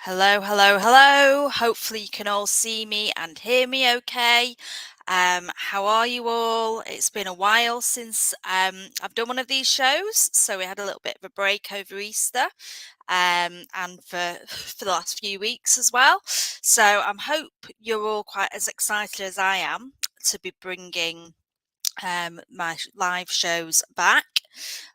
Hello, hello, hello. Hopefully you can all see me and hear me okay. How are you all? It's been a while since I've done one of these shows, so we had a little bit of a break over Easter, and for for the last few weeks as well. So I hope you're all quite as excited as I am to be bringing my live shows back.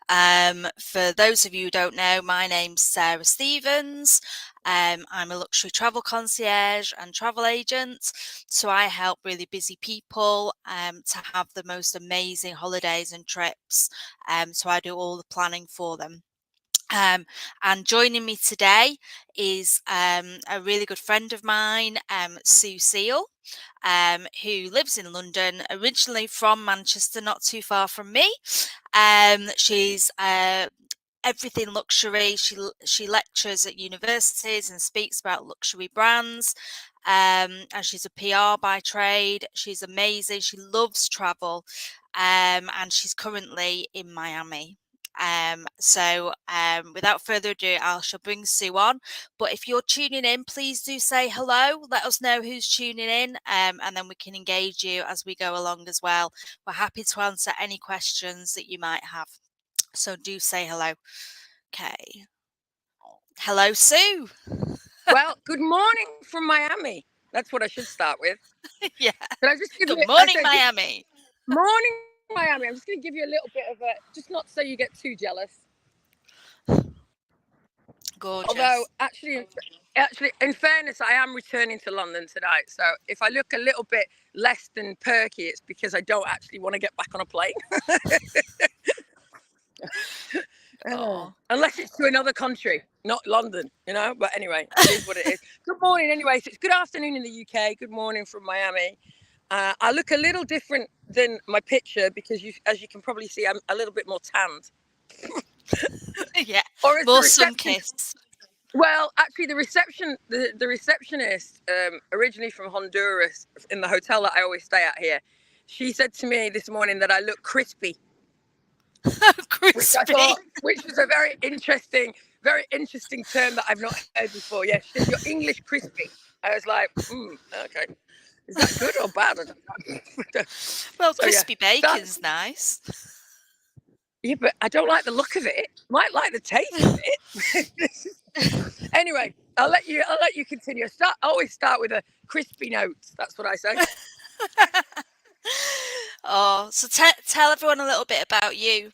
For those of you who don't know, my name's Sarah Stevens. I'm a luxury travel concierge and travel agent. So I help really busy people to have the most amazing holidays and trips. So I do all the planning for them. And joining me today is a really good friend of mine, Sue Seel, who lives in London, originally from Manchester, not too far from me. She's everything luxury. She lectures at universities and speaks about luxury brands. And she's a PR by trade. She's amazing. She loves travel, and she's currently in Miami. Without further ado, I shall bring Sue on. But if you're tuning in, please do say hello. Let us know who's tuning in, and then we can engage you as we go along as well. We're happy to answer any questions that you might have. So do say hello. Okay. Hello, Sue. Well, good morning from Miami. That's what I should start with. Yeah. Can I just give Good you? I morning, said, good Miami. morning, Miami. I'm just going to give you a little bit of a, just not so you get too jealous. Although, Gorgeous. actually, in fairness, I am returning to London tonight. So if I look a little bit less than perky, it's because I don't actually want to get back on a plane. Oh. Unless it's to another country, not London, But anyway, it is what it is. Good morning, anyway. So it's good afternoon in the UK. Good morning from Miami. I look a little different than my picture because, as you can probably see, I'm a little bit more tanned. Yeah. Or as the More reception. sun-kissed. Well, actually, the receptionist, originally from Honduras, in the hotel that I always stay at here, she said to me this morning that I look crispy. Crispy. Which was a very interesting term that I've not heard before. Yeah, she said, "You're English crispy." I was like, okay. Is that good or bad? I don't know. Well, So yeah, crispy bacon's nice. yeah, but I don't like the look of it. Might like the taste of it. Anyway, I'll let you continue. Always start with a crispy note. That's what I say. Oh, so tell everyone a little bit about you.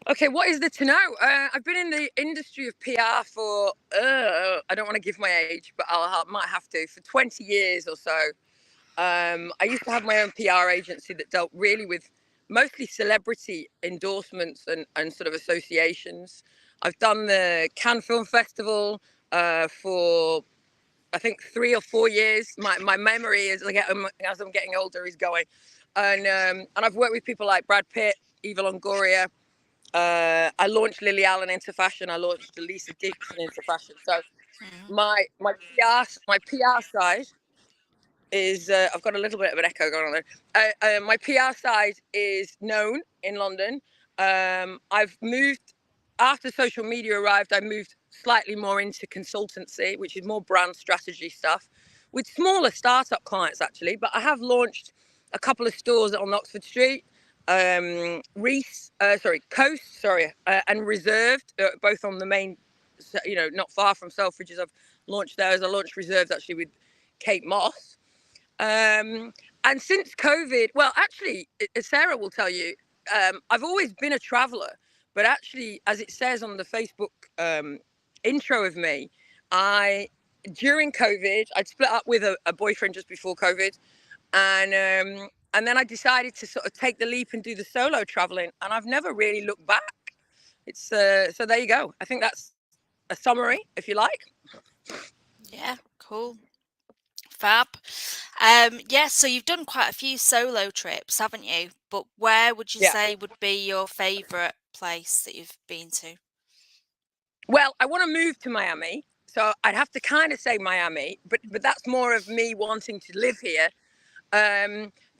Okay, what is there to know? I've been in the industry of PR for, I don't want to give my age, but might have to, for 20 years or so. I used to have my own PR agency that dealt really with mostly celebrity endorsements and sort of associations. I've done the Cannes Film Festival for, I think, 3 or 4 years. My memory is, like, as I'm getting older, is going. And I've worked with people like Brad Pitt, Eva Longoria. I launched Lily Allen into fashion. I launched Lisa Dixon into fashion. So my PR side is, I've got a little bit of an echo going on there. My PR side is known in London. I've moved after social media arrived. I moved slightly more into consultancy, which is more brand strategy stuff, with smaller startup clients actually. But I have launched a couple of stores on Oxford Street. Coast, and Reserved, both on the main, not far from Selfridges. I've launched those. I launched Reserved actually with Kate Moss. And since COVID, well, actually, as Sarah will tell you, I've always been a traveller, but actually, as it says on the Facebook intro of me, during COVID, I'd split up with a boyfriend just before COVID, and then I decided to sort of take the leap and do the solo traveling, and I've never really looked back. It's so there you go. I think that's a summary, if you like. Yeah, cool. Fab. Yeah, so you've done quite a few solo trips, haven't you? But where would you Yeah. say would be your favourite place that you've been to? Well, I want to move to Miami, so I'd have to kind of say Miami, but that's more of me wanting to live here.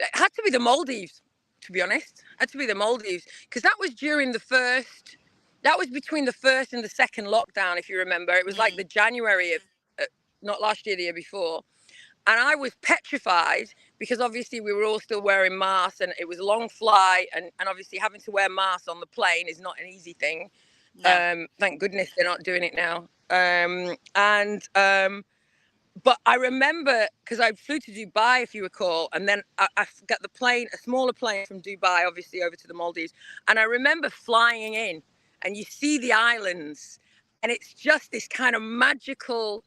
It had to be the Maldives, to be honest. It had to be the Maldives because that was during the first That was between the first and the second lockdown, if you remember. It was like the January of, not last year, the year before. And I was petrified because obviously we were all still wearing masks and it was a long flight. And obviously having to wear masks on the plane is not an easy thing. No. Thank goodness they're not doing it now. But I remember, because I flew to Dubai, if you recall, and then I got the plane, a smaller plane from Dubai, obviously over to the Maldives. And I remember flying in and you see the islands and it's just this kind of magical,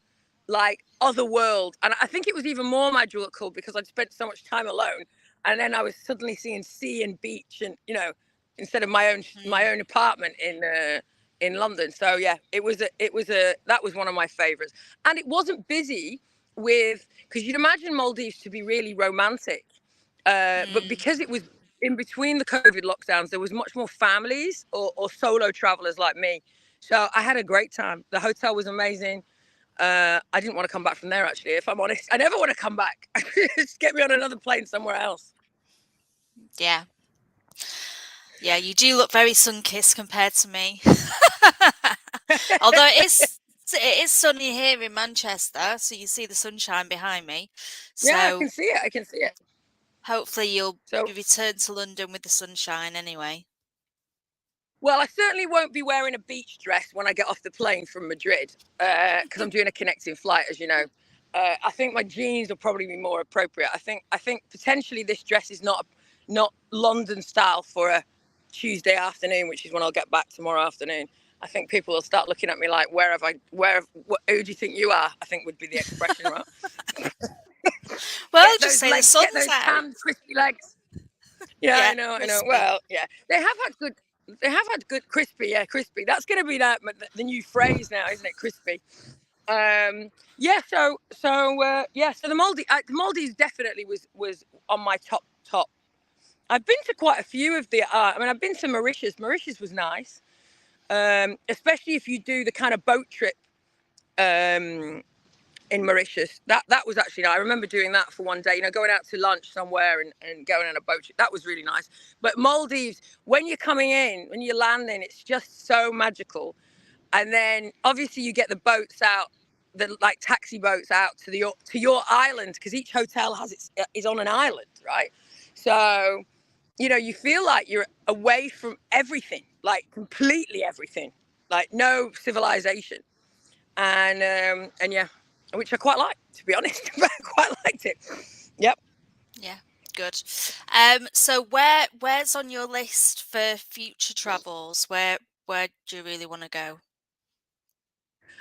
like other world. And I think it was even more magical because I'd spent so much time alone. And then I was suddenly seeing sea and beach and, you know, instead of my own apartment in London. So yeah, that was one of my favorites. And it wasn't busy with, because you'd imagine Maldives to be really romantic. But because it was in between the COVID lockdowns, there was much more families or solo travelers like me. So I had a great time. The hotel was amazing. I didn't want to come back from there, actually, if I'm honest. I never want to come back. Just get me on another plane somewhere else. Yeah. Yeah, you do look very sun-kissed compared to me. Although it is sunny here in Manchester, so you see the sunshine behind me. Yeah, I So can see it. I can see it. hopefully you'll So, return to London with the sunshine anyway. well, I certainly won't be wearing a beach dress when I get off the plane from Madrid because I'm doing a connecting flight, as you know. I think my jeans will probably be more appropriate. I think potentially this dress is not London style for a Tuesday afternoon, which is when I'll get back tomorrow afternoon. I think people will start looking at me like, who do you think you are? I think would be the expression, right? Well, Get just those say the legs, get sun's those out. tan, crispy legs. Yeah, Yeah, I know. crispy. Well, yeah, they have had good crispy. Yeah, crispy. That's going to be the new phrase now, isn't it? Crispy. Yeah. So the Maldives definitely was on my top. I've been to quite a few of the. I mean, I've been to Mauritius. Mauritius was nice, especially if you do the kind of boat trip. In Mauritius, that was actually nice. I remember doing that for one day, you know, going out to lunch somewhere and going on a boat trip. That was really nice. But Maldives, when you're coming in, when you're landing, it's just so magical. And then obviously you get the boats out, the like taxi boats out to your island, because each hotel is on an island, right? So, you know, you feel like you're away from everything, like completely everything, like no civilization. And yeah, which I quite like, to be honest. I quite liked it. Yep. Yeah, good. So where's on your list for future travels? Where do you really want to go?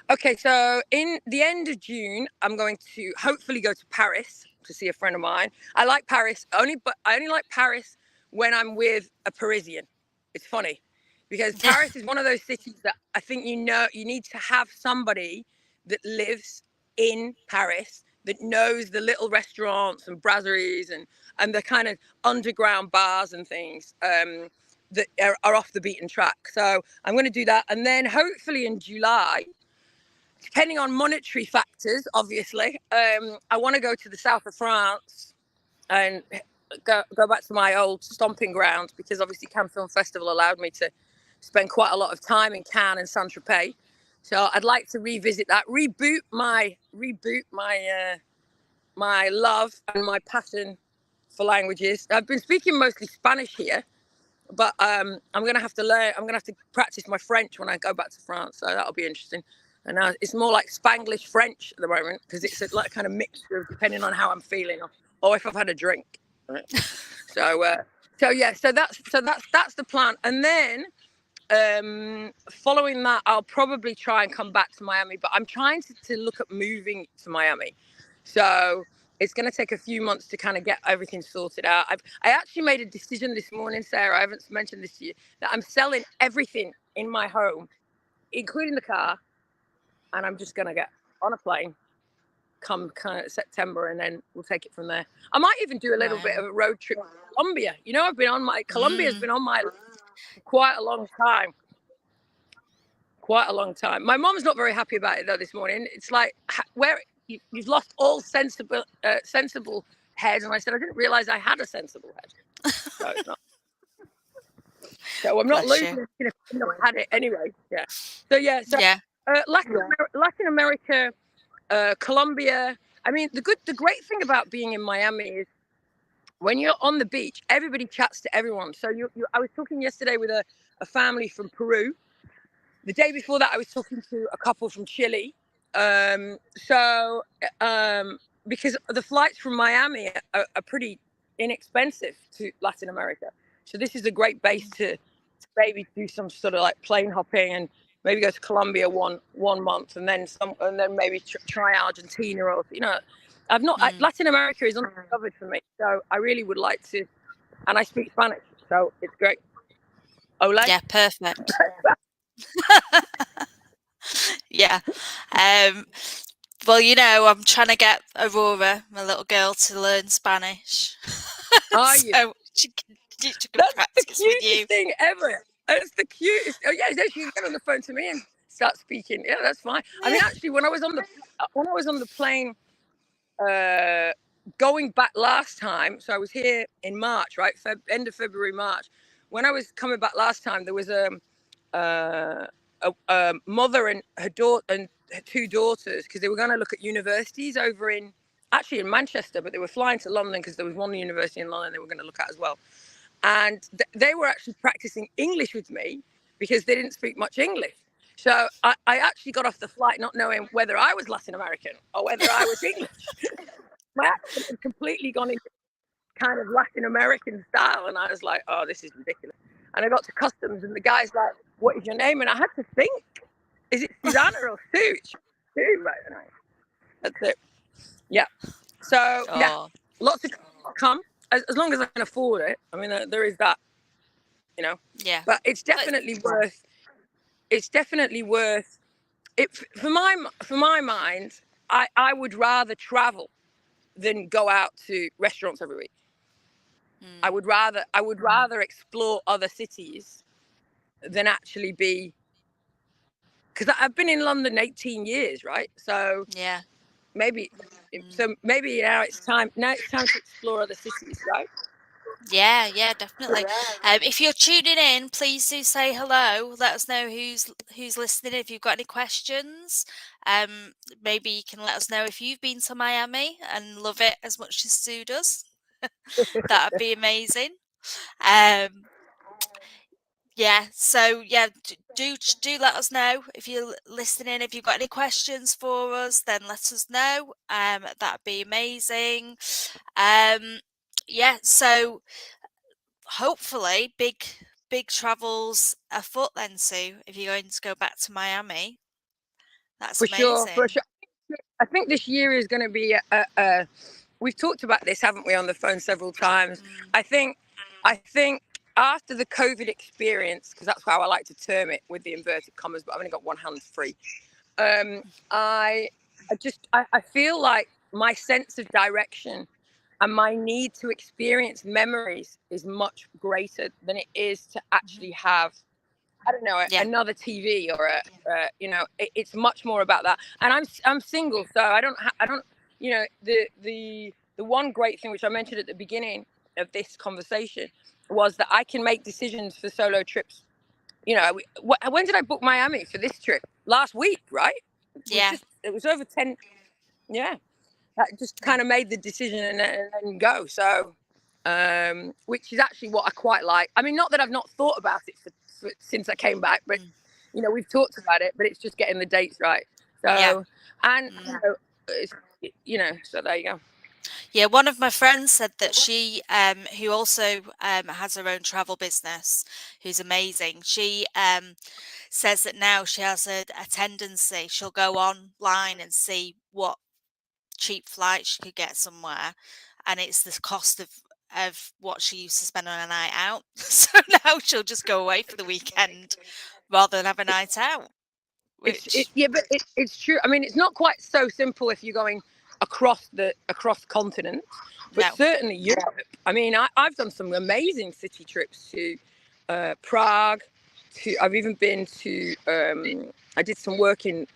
Okay, so in the end of June, I'm going to hopefully go to Paris to see a friend of mine. I like Paris but I only like Paris when I'm with a Parisian. It's funny because Paris is one of those cities that I think you need to have somebody that lives in Paris that knows the little restaurants and brasseries and the kind of underground bars and things that are off the beaten track. So I'm going to do that, and then hopefully in July, depending on monetary factors, obviously, I want to go to the south of France and go back to my old stomping ground, because obviously Cannes Film Festival allowed me to spend quite a lot of time in Cannes and Saint-Tropez. So I'd like to revisit that, reboot my my love and my passion for languages. I've been speaking mostly Spanish here, but I'm going to have to learn. I'm going to have to practice my French when I go back to France. So that'll be interesting. And it's more like Spanglish French at the moment, because it's like kind of mixture depending on how I'm feeling or if I've had a drink. Right? So that's the plan. And then following that, I'll probably try and come back to Miami. But I'm trying to look at moving to Miami. So it's going to take a few months to kind of get everything sorted out. I actually made a decision this morning, Sarah. I haven't mentioned this to you, that I'm selling everything in my home, including the car, and I'm just going to get on a plane come kind of September, and then we'll take it from there. I might even do a little bit of a road trip to Colombia. You know, Colombia's been on my list for quite a long time. Quite a long time. My mom's not very happy about it though this morning. It's like, where you've lost all sensible head. And I said, I didn't realize I had a sensible head. So it's not. So I'm not Bless losing you. it if I've not had it anyway. Yeah. So yeah. So Yeah. Latin America, Colombia. I mean, the great thing about being in Miami is when you're on the beach, everybody chats to everyone. So I was talking yesterday with a family from Peru. The day before that, I was talking to a couple from Chile. So because the flights from Miami are pretty inexpensive to Latin America. So this is a great base to maybe do some sort of like plane hopping and maybe go to Colombia one month and then maybe try Argentina or I've not Latin America is undiscovered for me, so I really would like to, and I speak Spanish, so it's great. Hola. Yeah, perfect. Yeah. Well, I'm trying to get Aurora, my little girl, to learn Spanish. Are you? So she can That's the practice with you. cutest thing ever. It's the cutest. Oh yeah, she can get on the phone to me and start speaking. Yeah, that's fine. I mean, actually, when I was on the plane, going back last time, so I was here in March, right? End of February, March. When I was coming back last time, there was a mother and her daughter and her two daughters, because they were going to look at universities over in Manchester, but they were flying to London because there was one university in London they were going to look at as well. And they were actually practicing English with me because they didn't speak much English. So I actually got off the flight not knowing whether I was Latin American or whether I was English. My accent had completely gone into kind of Latin American style, and I was like, oh, this is ridiculous. And I got to customs, and the guy's like, what is your name? And I had to think, is it Susanna or Sue? Sue, right? That's it. Yeah. So yeah, Oh, lots of come as long as I can afford it. I mean, there is that, yeah. but it's definitely worth. It's definitely worth it for my mind. I would rather travel than go out to restaurants every week. I would rather explore other cities than actually be, because I've been in London 18 years, right? So Yeah. maybe now it's time to explore other cities, right? Yeah, definitely. If you're tuning in, please do say hello. Let us know who's listening. If you've got any questions, um, maybe you can let us know if you've been to Miami and love it as much as Sue does. That'd be amazing. Um, yeah. So yeah, do let us know if you're listening. If you've got any questions for us, then let us know. That'd be amazing. Yeah. So hopefully big travels afoot then, Sue, if you're going to go back to Miami. That's For sure, for amazing. sure. I think this year is going to be we've talked about this, haven't we, on the phone several times. I think after the COVID experience, because that's how I like to term it with the inverted commas, but I've only got one hand free. I feel like my sense of direction and my need to experience memories is much greater than it is to actually have, I don't know, Yeah. another TV or it's much more about that. And I'm single, so I don't, the one great thing which I mentioned at the beginning of this conversation was that I can make decisions for solo trips. When did I book Miami for this trip? Last week, right? Yeah. It was over 10. Yeah, that just Yeah. kind of made the decision and go. So, which is actually what I quite like. I mean, not that I've not thought about it since I came back, but we've talked about it, but it's just getting the dates right. Yeah. So, and so there you go. Yeah, one of my friends said that she, who also has her own travel business, who's amazing. She says that now she has a tendency. She'll go online and see what cheap flight she could get somewhere, and it's the cost of what she used to spend on a night out. So now she'll just go away for the weekend rather than have a night out. Which But it's true. I mean, it's not quite so simple if you're going across continent, but no, certainly Europe. I mean, I've done some amazing city trips to Prague. I've even been to. I did some work in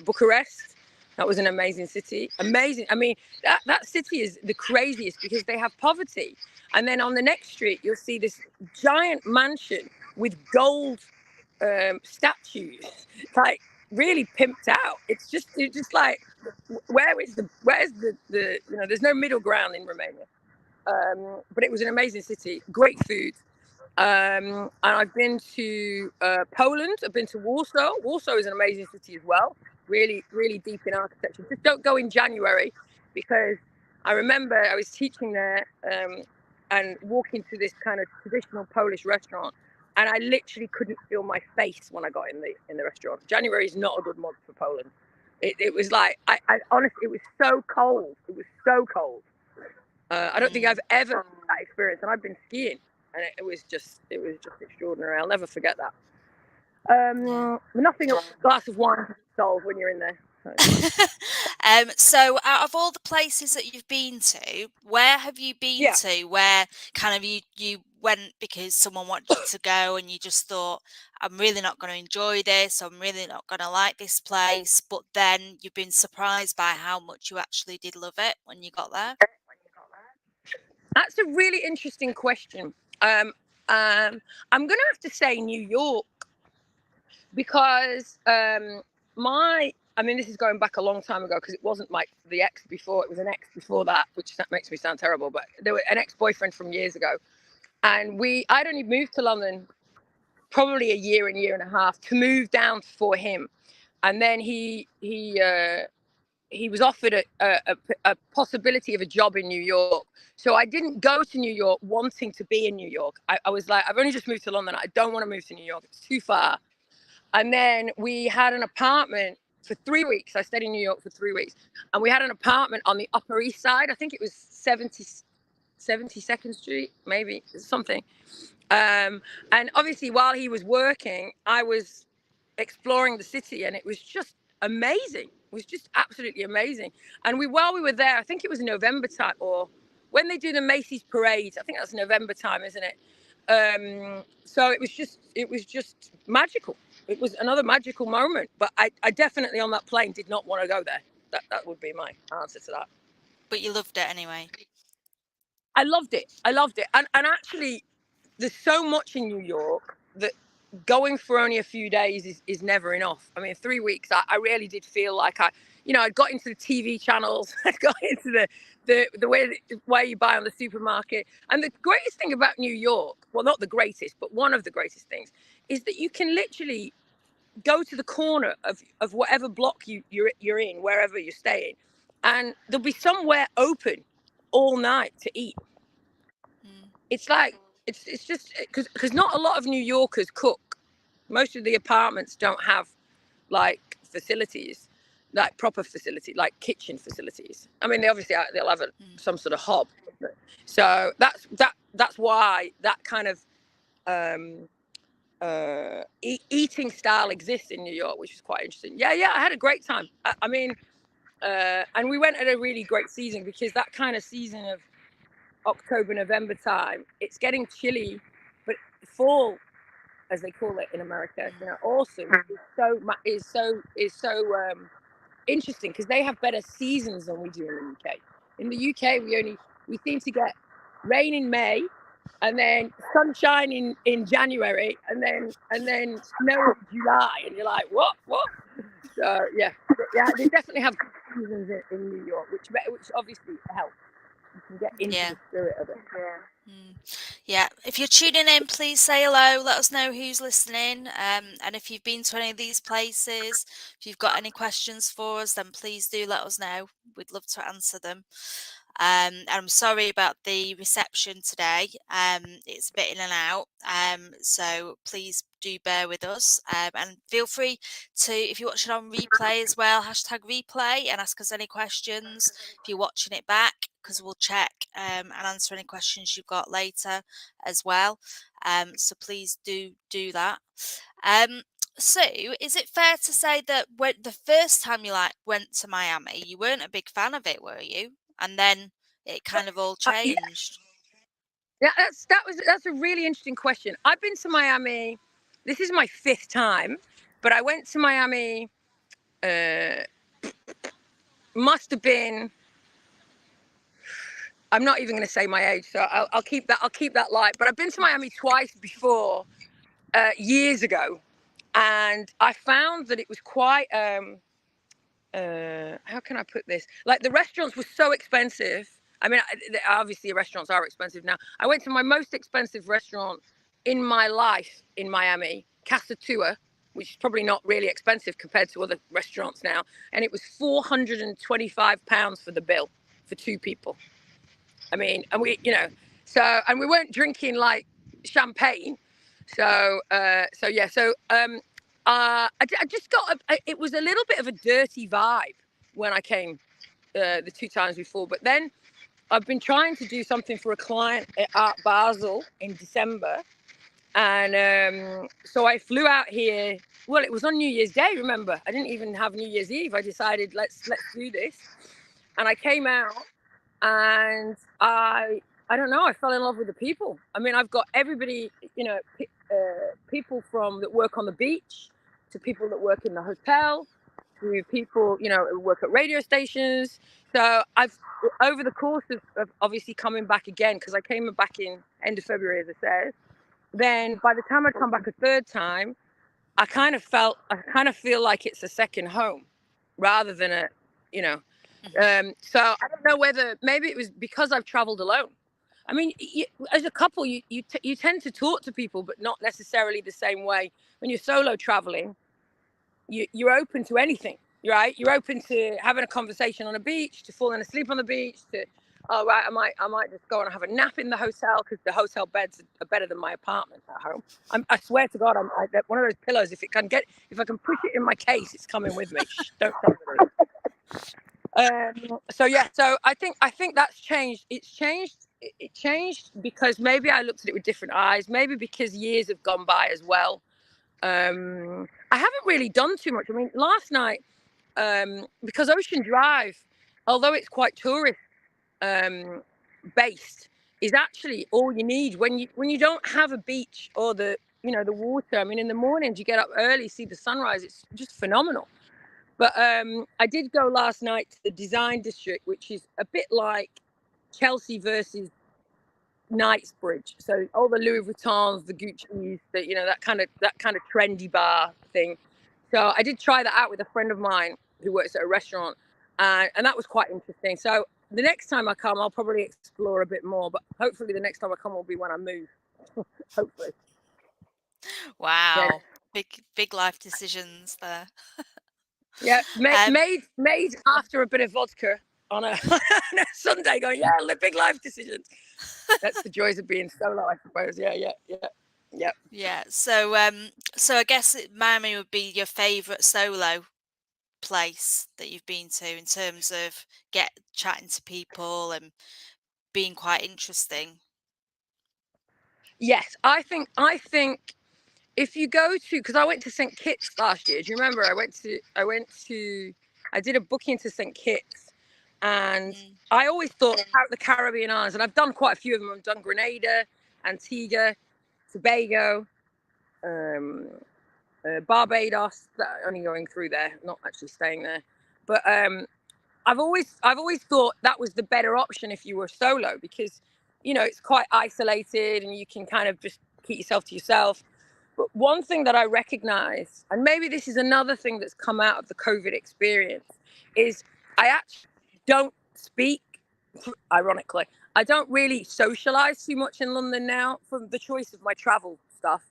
Bucharest. That was an amazing city. Amazing. I mean, that city is the craziest because they have poverty. And then on the next street, you'll see this giant mansion with gold statues, like really pimped out. It's just like, where's the there's no middle ground in Romania. But it was an amazing city, great food. And I've been to Poland. I've been to Warsaw. Warsaw is an amazing city as well. Really, really deep in architecture. Just don't go in January, because I remember I was teaching there and walking to this kind of traditional Polish restaurant, and I literally couldn't feel my face when I got in the restaurant. January is not a good month for Poland. It was like, I honestly, it was so cold. It was so cold. I don't think I've ever had that experience, and I've been skiing, and it was just extraordinary. I'll never forget that. Nothing a glass of wine can solve when you're in there. So out of all the places that you've been to, where have you been to where kind of you went because someone wanted you to go and you just thought, I'm really not going to enjoy this, I'm really not going to like this place, but then you've been surprised by how much you actually did love it when you got there? That's a really interesting question. I'm going to have to say New York, because I mean, this is going back a long time ago, because it wasn't the ex before, it was an ex before that, which makes me sound terrible, but there was an ex-boyfriend from years ago. And I'd only moved to London probably a year and a half to move down for him. And then he was offered a possibility of a job in New York. So I didn't go to New York wanting to be in New York. I was like, I've only just moved to London. I don't want to move to New York. It's too far. And then we had an apartment for 3 weeks. I stayed in New York for 3 weeks. And we had an apartment on the Upper East Side. I think it was 72nd Street, maybe, something. And obviously, while he was working, I was exploring the city, and it was just amazing. It was just absolutely amazing. And while we were there, I think it was November time, or when they do the Macy's parades. I think that's November time, isn't it? So it was just magical. It was another magical moment. But I definitely on that plane did not want to go there. That would be my answer to that. But you loved it anyway. I loved it. And actually, there's so much in New York that going for only a few days is never enough. I mean, 3 weeks, I really did feel like I got into the TV channels, I got into the way you buy on the supermarket. And the greatest thing about New York, well, not the greatest, but one of the greatest things, is that you can literally go to the corner of whatever block you're in, wherever you're staying, and there'll be somewhere open all night to eat. It's like, it's just because not a lot of New Yorkers cook. Most of the apartments don't have like facilities, like proper facility, like kitchen facilities. I mean, they'll have some sort of hob. So that's why that kind of eating style exists in New York, which is quite interesting. Yeah, I had a great time. I mean, and we went at a really great season, because that kind of season of October, November time, it's getting chilly, but fall, as they call it in America, autumn is so interesting, because they have better seasons than we do in the UK. In the UK, we seem to get rain in May, and then sunshine in January, and then snow in July, and you're like, what? So yeah, they definitely have good seasons in New York, which obviously helps. You can get into the spirit of it. Yeah, if you're tuning in, please say hello. Let us know who's listening. And if you've been to any of these places, if you've got any questions for us, then please do let us know. We'd love to answer them. And I'm sorry about the reception today. It's a bit in and out. So please do bear with us. And feel free to, if you're watching on replay as well, #replay, and ask us any questions if you're watching it back, because we'll check and answer any questions you've got later as well. So please do that. So, is it fair to say that when the first time you went to Miami, you weren't a big fan of it, were you? And then it kind of all changed. Yeah, that's a really interesting question. I've been to Miami. This is my 5th time, but I went to Miami must have been, I'm not even going to say my age, so I'll keep that light. But I've been to Miami twice before, years ago, and I found that it was quite, how can I put this? Like, the restaurants were so expensive. I mean, obviously restaurants are expensive now. I went to my most expensive restaurant in my life in Miami, Casa Tua, which is probably not really expensive compared to other restaurants now. And it was £425 for the bill for two people. I mean, and we, and we weren't drinking like champagne. I just got, it was a little bit of a dirty vibe when I came the two times before. But then I've been trying to do something for a client at Art Basel in December. And so I flew out here. Well, it was on New Year's Day, remember? I didn't even have New Year's Eve. I decided, let's do this. And I came out, and I don't know, I fell in love with the people. I mean, I've got everybody, people from that work on the beach, to people that work in the hotel, to people, who work at radio stations. So I've, over the course of obviously coming back again, because I came back in end of February, as I said, then by the time I come back a third time, I kind of feel like it's a second home rather than a, so I don't know whether, maybe it was because I've traveled alone. I mean, as a couple, you tend to talk to people, but not necessarily the same way. When you're solo traveling, you're open to anything, right? You're open to having a conversation on a beach, to falling asleep on the beach, to, oh, right, I might just go and have a nap in the hotel, because the hotel beds are better than my apartment at home. I swear to God, one of those pillows, if I can push it in my case, it's coming with me. Shh, don't tell me. So I think that's changed. It's changed. It changed because maybe I looked at it with different eyes. Maybe because years have gone by as well. I haven't really done too much. I mean, last night, because Ocean Drive, although it's quite tourist based, is actually all you need when you don't have a beach or the water. I mean, in the mornings you get up early, see the sunrise. It's just phenomenal. But I did go last night to the Design District, which is a bit like Chelsea versus Knightsbridge. So all the Louis Vuittons, the Gucci's, that kind of trendy bar thing. So I did try that out with a friend of mine who works at a restaurant, and that was quite interesting. So the next time I come, I'll probably explore a bit more. But hopefully, the next time I come will be when I move. Hopefully. Wow, big life decisions there. Yeah, made after a bit of vodka on a, on a Sunday, going, yeah, big life decisions. That's the joys of being solo, I suppose. Yeah. So I guess Miami would be your favorite solo place that you've been to in terms of chatting to people and being quite interesting. Yes, I think if you go to, because I went to St. Kitts last year. Do you remember? I did a booking to St. Kitts, and I always thought out the Caribbean islands, and I've done quite a few of them. I've done Grenada, Antigua, Tobago, Barbados. Only going through there, not actually staying there. But I've always thought that was the better option if you were solo, because it's quite isolated and you can kind of just keep yourself to yourself. But one thing that I recognize, and maybe this is another thing that's come out of the COVID experience, is I actually don't speak, ironically, I don't really socialize too much in London now from the choice of my travel stuff.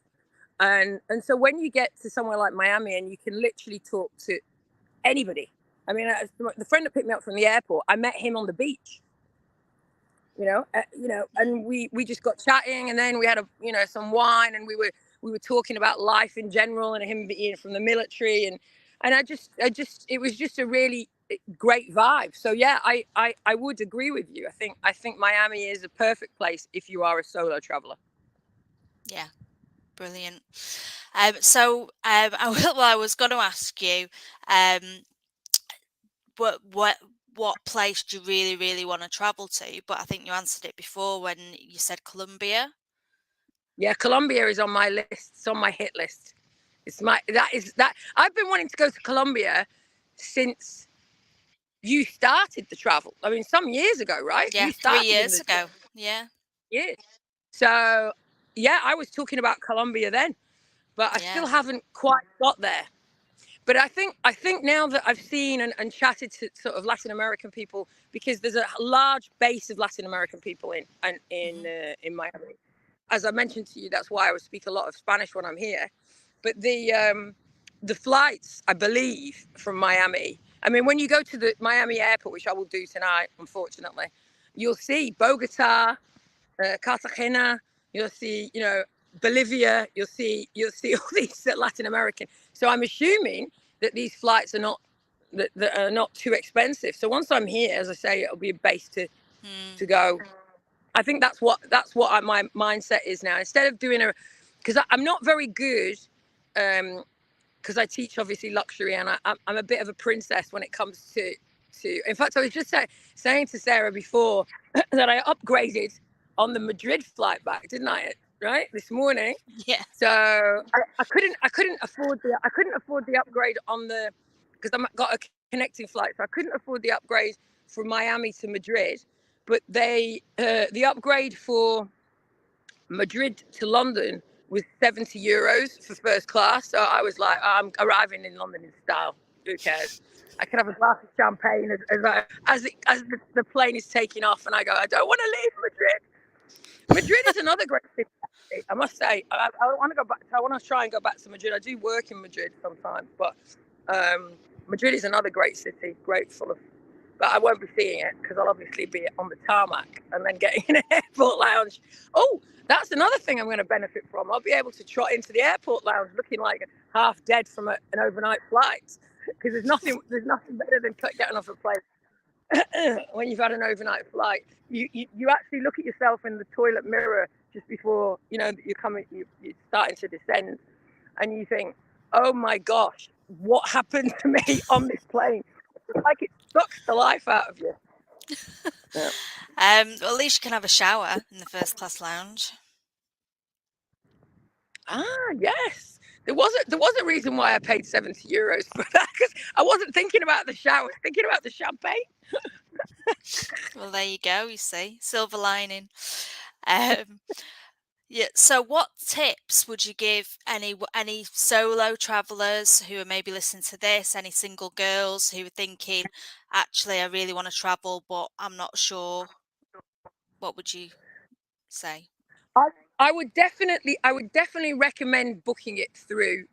And so when you get to somewhere like Miami and you can literally talk to anybody. I mean, the friend that picked me up from the airport, I met him on the beach. And we just got chatting, and then we had some wine, and we were talking about life in general, and him being from the military, and I just it was just a really great vibe. So yeah, I would agree with you. I think Miami is a perfect place if you are a solo traveler. Yeah, brilliant. I was going to ask you, what place do you really, really want to travel to? But I think you answered it before when you said Colombia. Yeah, Colombia is on my list. It's on my hit list. I've been wanting to go to Colombia since you started the travel. I mean, some years ago, right? Yeah, You 3 started in years the ago. Yeah. years. So yeah, I was talking about Colombia then, but I Yeah. still haven't quite got there. But I think now that I've seen and chatted to sort of Latin American people, because there's a large base of Latin American people in Miami. As I mentioned to you, that's why I speak a lot of Spanish when I'm here. But the flights, I believe, from Miami. I mean, when you go to the Miami airport, which I will do tonight, unfortunately, you'll see Bogota, Cartagena. You'll see, Bolivia. You'll see all these Latin American. So I'm assuming that these flights are not that are not too expensive. So once I'm here, as I say, it'll be a base to go. I think that's what my mindset is now. Instead of doing because I'm not very good, because I teach obviously luxury, and I'm a bit of a princess when it comes to. In fact, I was just saying to Sarah before that I upgraded on the Madrid flight back, didn't I? Right, this morning. Yeah. So I couldn't afford the upgrade on the, because I got a connecting flight, so I couldn't afford the upgrade from Miami to Madrid. But the upgrade for Madrid to London was €70 for first class. So I was like, I'm arriving in London in style. Who cares? I can have a glass of champagne as the plane is taking off, and I go, I don't want to leave Madrid. Madrid is another great city, I must say. I want to go back. I want to try and go back to Madrid. I do work in Madrid sometimes, but Madrid is another great city, great full of. But I won't be seeing it because I'll obviously be on the tarmac and then getting in an airport lounge. Oh, that's another thing I'm going to benefit from. I'll be able to trot into the airport lounge looking like half dead from an overnight flight, because there's nothing better than getting off a plane when you've had an overnight flight. You actually look at yourself in the toilet mirror just before you're starting to descend, and you think, oh my gosh, what happened to me on this plane? It's like it sucks the life out of you. Yeah. Well, at least you can have a shower in the first class lounge. Yes. There was a reason why I paid €70 for that, because I wasn't thinking about the shower, I was thinking about the champagne. Well, there you go. You see, silver lining. Um, yeah. So, what tips would you give any solo travelers who are maybe listening to this? Any single girls who are thinking, actually, I really want to travel, but I'm not sure. What would you say? I, I would definitely recommend booking it through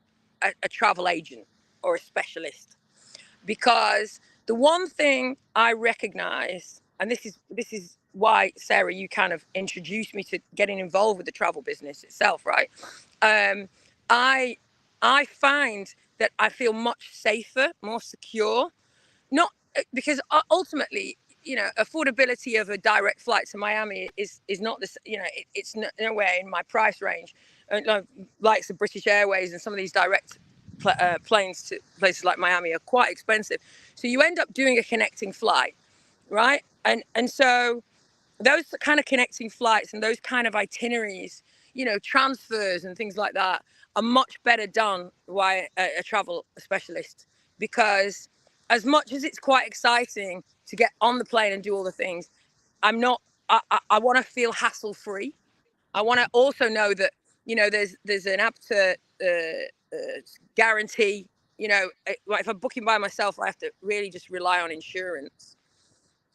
a travel agent or a specialist, because the one thing I recognize, and this is why, Sarah, you kind of introduced me to getting involved with the travel business itself, right? Um, I I find that I feel much safer, more secure, not because ultimately, affordability of a direct flight to Miami is not this. It's nowhere in my price range. Likes of British Airways and some of these direct planes to places like Miami are quite expensive. So you end up doing a connecting flight, right? And so those kind of connecting flights and those kind of itineraries, transfers and things like that, are much better done by a travel specialist, because as much as it's quite exciting to get on the plane and do all the things, I'm not. I want to feel hassle free. I want to also know that there's an APTA guarantee. Like if I'm booking by myself, I have to really just rely on insurance.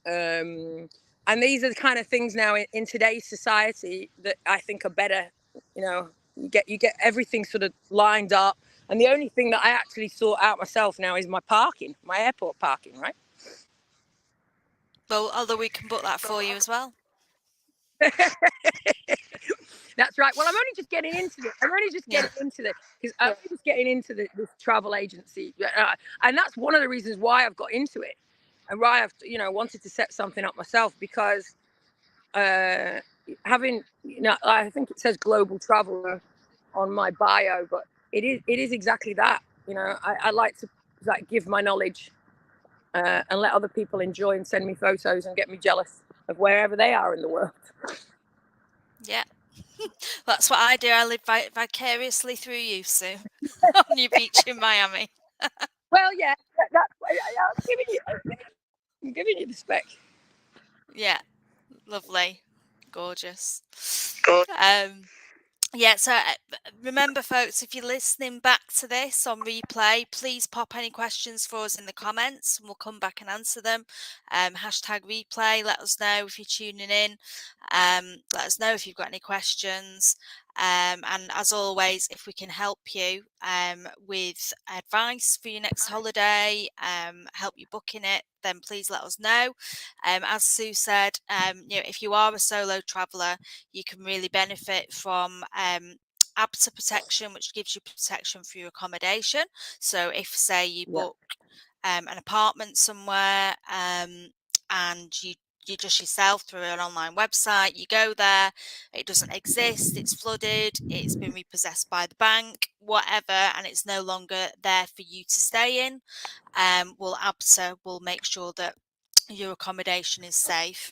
Um, and these are the kind of things now in today's society that I think are better. You get everything sort of lined up, and the only thing that I actually sort out myself now is my parking, my airport parking, right? Well, although we can book that for you as well. That's right. Well, I'm only just getting into it. Yeah. Because I'm only just getting into this travel agency, and that's one of the reasons why I've got into it, and why I've wanted to set something up myself, because having, I think it says global traveler on my bio, but it is exactly that. I like to give my knowledge, and let other people enjoy and send me photos and get me jealous of wherever they are in the world. Yeah. That's what I do. I live vicariously through you, Sue, on your beach in Miami. Well, yeah, that's what I'm giving you. I'm giving you the spec. Yeah, lovely, gorgeous. Good. Yeah, so remember, folks, if you're listening back to this on replay, please pop any questions for us in the comments and we'll come back and answer them. Hashtag replay, let us know if you're tuning in. Let us know if you've got any questions. And as always, if we can help you with advice for your next holiday, help you booking it, then please let us know. As Sue said, if you are a solo traveller, you can really benefit from ABTA protection, which gives you protection for your accommodation. So if, say, you book an apartment somewhere and you just yourself through an online website, you go there, it doesn't exist, it's flooded, it's been repossessed by the bank, whatever, and it's no longer there for you to stay in, well, ABTA will make sure that your accommodation is safe,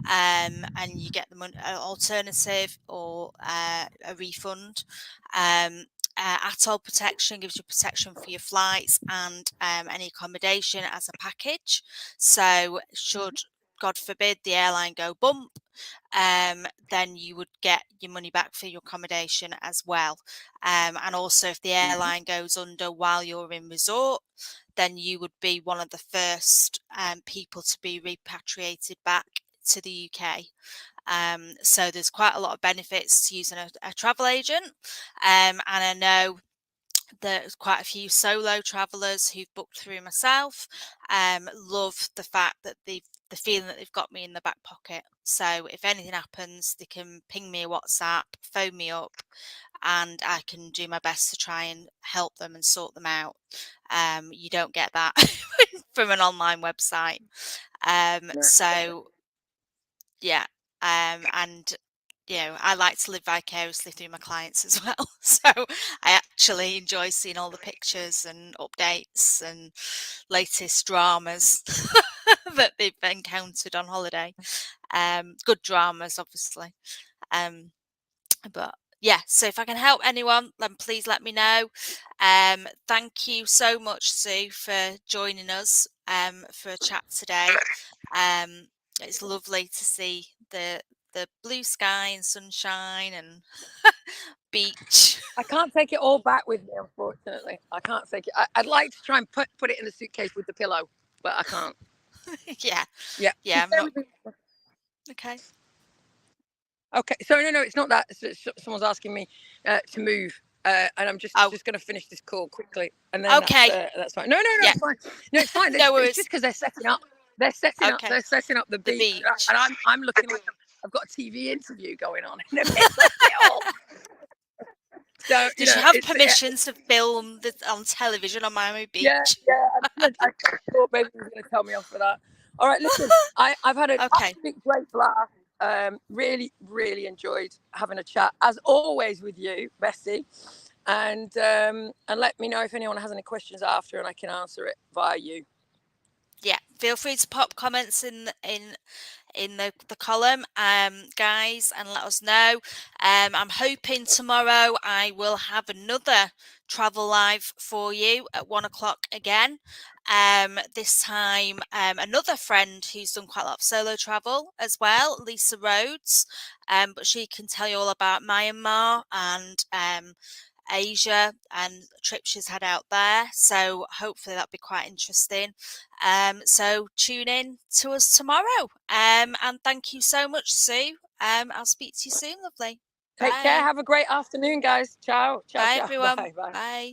and you get an alternative or a refund. Atoll protection gives you protection for your flights and any accommodation as a package. So should, God forbid, the airline go bump, then you would get your money back for your accommodation as well. And also if the airline goes under while you're in resort, then you would be one of the first people to be repatriated back to the UK. So there's quite a lot of benefits to using a travel agent. And I know there's quite a few solo travellers who've booked through myself, love the fact that the feeling that they've got me in the back pocket. So if anything happens, they can ping me a WhatsApp, phone me up, and I can do my best to try and help them and sort them out. You don't get that from an online website. So yeah, and I like to live vicariously through my clients as well. So I actually enjoy seeing all the pictures and updates and latest dramas that they've encountered on holiday. Good dramas, obviously. But yeah, so if I can help anyone, then please let me know. Thank you so much, Sue, for joining us for a chat today. It's lovely to see the blue sky and sunshine and beach. I can't take it all back with me, unfortunately. I can't take it. I'd like to try and put it in the suitcase with the pillow, but I can't. Yeah. Yeah. Yeah, I'm not. Okay. Okay. So no, it's not that. Someone's asking me to move, and I'm just going to finish this call quickly, and then Okay. that's fine. No, Yeah. it's fine. No, it's fine. No It's worries. just because they're setting up. They're setting up. Okay. They're setting up the beach, and I'm looking like I've got a TV interview going on in the midst of it all. So, Did you have permission to film on television on Miami Beach? Yeah. I thought maybe you were going to tell me off for that. All right, listen, I've had an absolute great blast. Really, really enjoyed having a chat, as always, with you, Bessie. And let me know if anyone has any questions after, and I can answer it via you. Yeah, feel free to pop comments in the column, guys, and let us know. I'm hoping tomorrow I will have another travel live for you at 1 o'clock again. This time, another friend who's done quite a lot of solo travel as well, Lisa Rhodes, but she can tell you all about Myanmar and Asia and trips she's had out there. So hopefully that'll be quite interesting. So tune in to us tomorrow. And thank you so much, Sue. I'll speak to you soon, lovely. Take care. Have a great afternoon, guys. Ciao. Bye, Ciao. everyone. Bye. Bye.